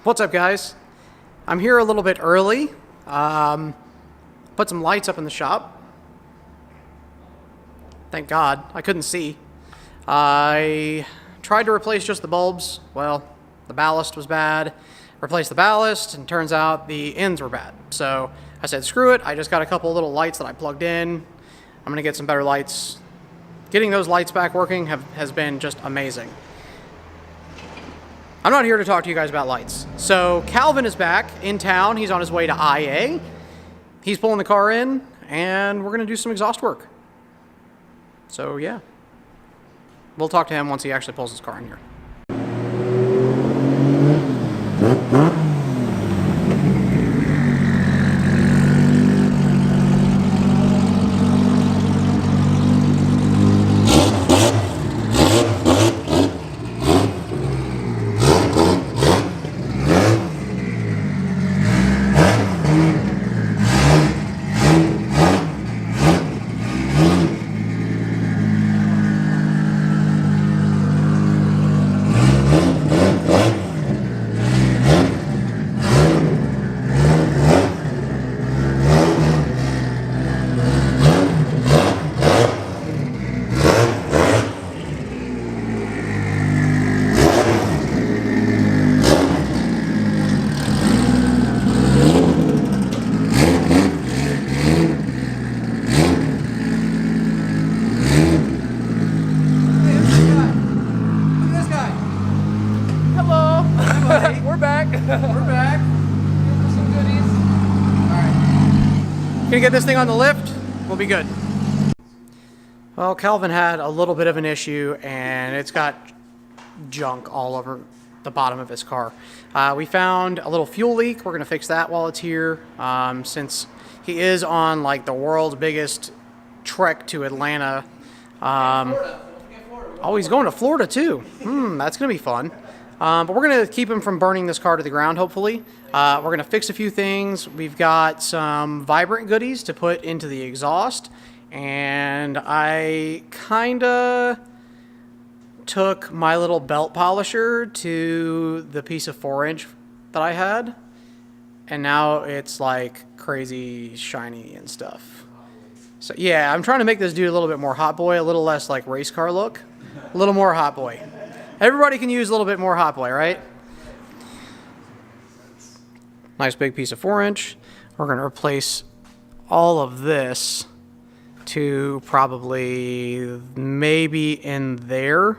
What's up, guys? I'm here a little bit early. Put some lights up in the shop. Thank God, I couldn't see. I tried to replace just the bulbs. Well, the ballast was bad. Replaced the ballast, and turns out the ends were bad. So I said, screw it. I just got a couple little lights that I plugged in. I'm gonna get some better lights. Getting those lights back working has been just amazing. I'm not here to talk to you guys about lights. So Kalvin is back in town. He's on his way to IA. He's pulling the car in, and we're gonna do some exhaust work. So yeah, we'll talk to him once he actually pulls his car in here. We're back. We're back. Some goodies. All right. Gonna get this thing on the lift. We'll be good. Well, Kalvin had a little bit of an issue, and it's got junk all over the bottom of his car. We found a little fuel leak. We're gonna fix that while it's here, since he is on like the world's biggest trek to Atlanta. Oh, he's going to Florida too. That's gonna be fun. But we're going to keep him from burning this car to the ground, hopefully. We're going to fix a few things. We've got some vibrant goodies to put into the exhaust. And I kind of took my little belt polisher to the piece of 4-inch that I had. And now it's like crazy shiny and stuff. So yeah, I'm trying to make this dude a little bit more hot boy, a little less like race car look. A little more hot boy. Everybody can use a little bit more hot boy, right? Nice big piece of 4-inch. We're going to replace all of this to probably maybe in there.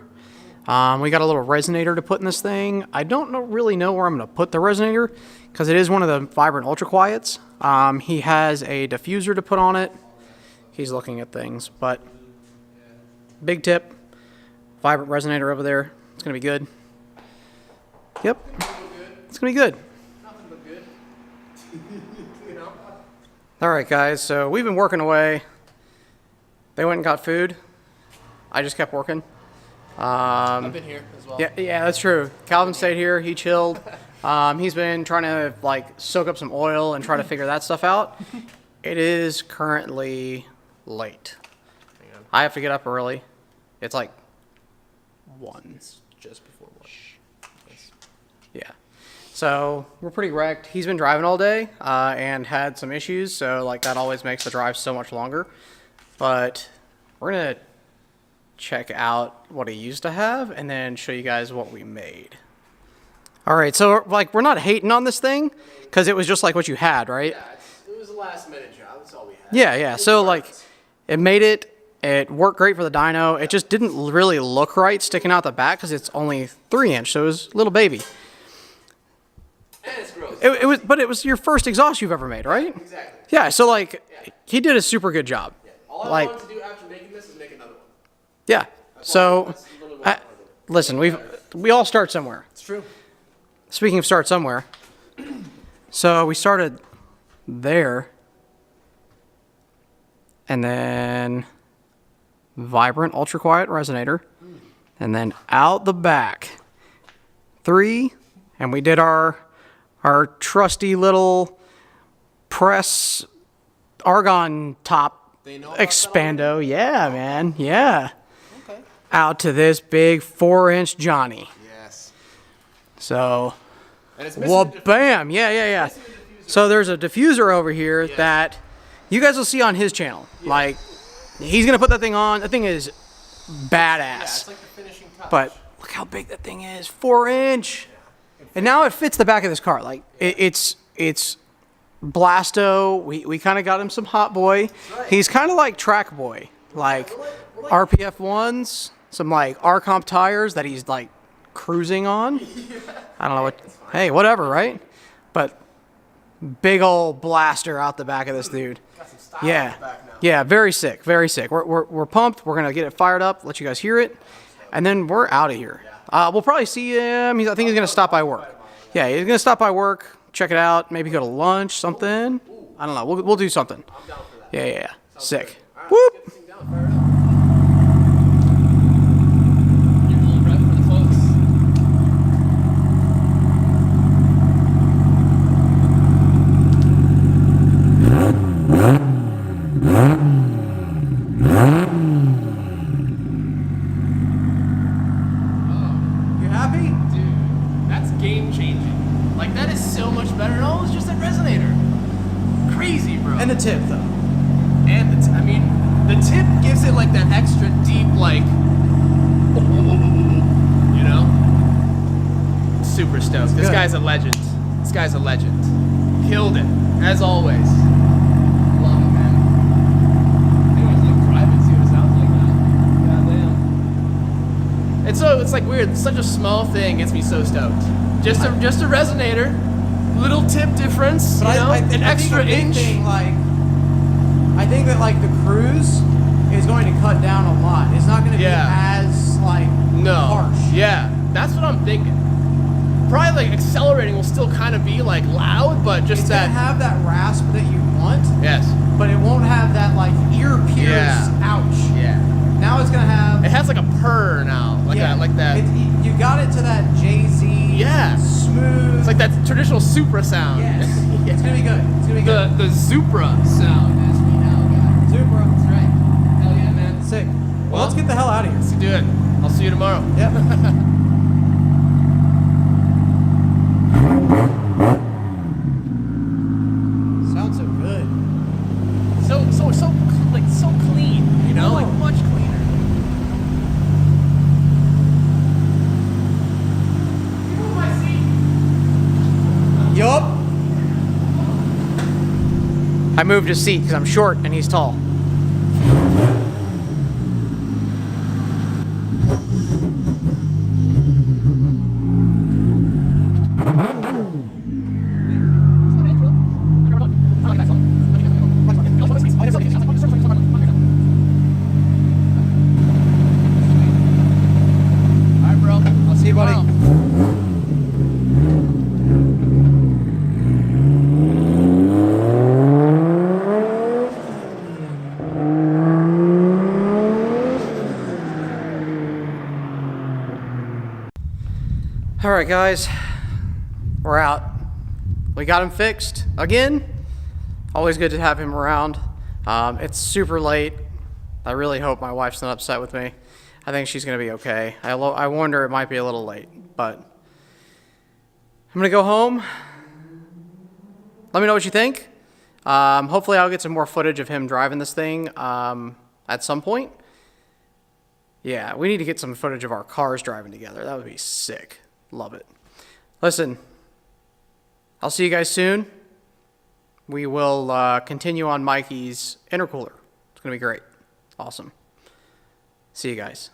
We got a little resonator to put in this thing. I don't really know where I'm going to put the resonator because it is one of the Vibrant Ultra Quiets. He has a diffuser to put on it. He's looking at things, but big tip. Vibrant resonator over there. It's going to be good. Yep. It's going to be good. Nothing but good. All right, guys. So we've been working away. They went and got food. I just kept working. I've been here as well. Yeah, that's true. Kalvin stayed here. He chilled. He's been trying to like soak up some oil and try to figure that stuff out. It is currently late. I have to get up early. It's like 1. It's just before 1. Yes. Yeah. So we're pretty wrecked. He's been driving all day and had some issues, so like that always makes the drive so much longer. But we're gonna check out what he used to have and then show you guys what we made. All right, so like we're not hating on this thing because it was just like what you had, right? Yeah, it was a last minute job. That's all we had. Yeah. So like it made it. It worked great for the dyno. It just didn't really look right sticking out the back because it's only 3-inch, so it was a little baby. And it's gross. But it was your first exhaust you've ever made, right? Exactly. Yeah. So like, he did a super good job. Yeah. All I Like, wanted to do after making this is make another one. yeah. So, That's a little bit listen, we all start somewhere. It's true. Speaking of start somewhere, so we started there, and then Vibrant Ultra Quiet Resonator, and then out the back 3, and we did our trusty little press argon top expando. Yeah, man. Yeah. Okay. Out to this big 4-inch Johnny. Yes. So And it's missing Well, the bam. Yeah. So there's a diffuser over here that you guys will see on his channel. Like, he's going to put that thing on. That thing is badass. Yeah, it's like the finishing touch. But look how big that thing is. 4-inch. And now it fits the back of this car. Like, it's Blasto. We kind of got him some Hot Boy. Right. He's kind of like Track Boy. Like RPF 1s, some like R-Comp tires that he's like cruising on. I don't know what. Hey, whatever, right? But big old blaster out the back of this dude. Got some style Yeah, on the back now. yeah, very sick, very sick. We're pumped. We're gonna get it fired up, let you guys hear it, and then we're out of here. We'll probably see him. I think he's gonna stop by work. Yeah, he's gonna stop by work, check it out, maybe go to lunch, something. I don't know. We'll do something. I'm down for that. Yeah. Sick. Alright, Whoop. let's get this thing down, fire it up. Give it a little rev for the folks. You happy? Dude, that's game changing. Like, that is so much better. No, it's just that Resonator. Crazy, bro. And the tip though. And I mean, the tip gives it like that extra deep, like, you know? Super stoked. This good. guy's a legend. This guy's a legend. Killed it, as always. Love it, man. Anyways, like, drive it, see what it sounds like now. Goddamn. It's like weird. Such a small thing gets me so stoked. Just a Resonator, little tip difference, you know, an extra inch. I think that like the cruise is going to cut down a lot. It's not going to be as like harsh. Yeah, that's what I'm thinking. Probably like accelerating will still kind of be like loud, but just It's that. gonna have that rasp that you want, Yes. but it won't have that like ear pierce. Yeah. Ouch. Yeah. Now it's gonna have. It has like a purr now, like that, like that. You got it to that Jay-Z. Yeah. Smooth. It's like that traditional Supra sound. Yes. Yeah. It's gonna be good. It's gonna be good. The Zupra sound, as we now got. Zupra. That's right. Hell yeah, man. Sick. Well, let's get the hell out of here. Let's do it. I'll see you tomorrow. Yep. Sounds so good. So clean, you know, like much cleaner. You move my seat. Yup. I moved his seat because I'm short and he's tall. Alright, bro. I'll see you, buddy. tomorrow. All right, guys, we're out. We got him fixed again. Always good to have him around. It's super late. I really hope my wife's not upset with me. I think she's gonna be okay. I wonder it might be a little late, but I'm gonna go home. Let me know what you think. Hopefully I'll get some more footage of him driving this thing at some point. Yeah, we need to get some footage of our cars driving together. That would be sick. Love it. Listen, I'll see you guys soon. We will continue on Mikey's intercooler. It's going to be great. Awesome. See you guys.